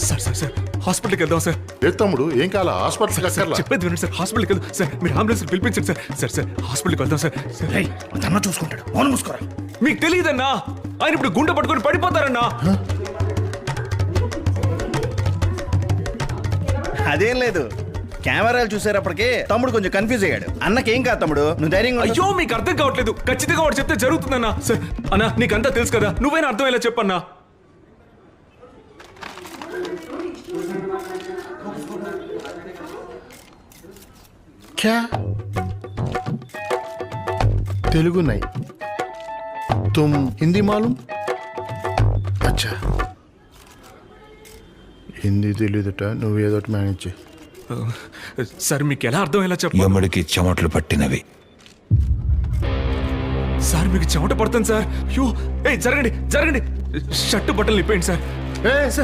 Sir sir sir హాస్పిటల్కి వెళ్దాం sir. ఏ తమ్ముడు ఏం కాల హాస్పిటల్ సార్ చెప్పేది వినండి సార్, హాస్పిటల్కి వెళ్దాం సార్. మీరు అంబులెన్స్ పిలిపించండి సార్. సార్ సార్ హాస్పిటల్కి వెళ్దాం సార్. సార్ అన్న చూసుకుంటాడు, మౌనం మూసుకోరా. మీకు తెలియదన్నా, ఆయన ఇప్పుడు గుండె పట్టుకొని పడిపోతారన్నా. అదేం లేదు, కెమెరాలు చూసేటప్పటికే తమ్ముడు కొంచెం కన్ఫ్యూజ్ అయ్యాడు. అన్నకేం కాదు తమ్ముడు, నువ్వు ధైర్యంగా ఉండు. అయ్యో మీకు అర్థం కావట్లేదు. ఖచ్చితంగా వాడు చెప్తే జరుగుతుందన్నా. సార్ అన్నా నీకంతా తెలుసు కదా, నువ్వైనా అర్థమయ్యేలా చెప్పన్నా. క్యా తెలుగు నై तुम हिंदी मालूम? अच्छा హిందీ తెలియదుట, నువ్వు ఏదో ఒకటి మేనేజ్ చేయి. సార్ మీకు ఎలా అర్థమయ్యేలా చెప్పండి. యముడికి చెమటలు పట్టినవి. సార్ మీకు చెమట పడుతుంది సార్. అయ్యో జరగండి జరగండి, షర్టు బట్టలు నిప్పేయండి సార్. ఏ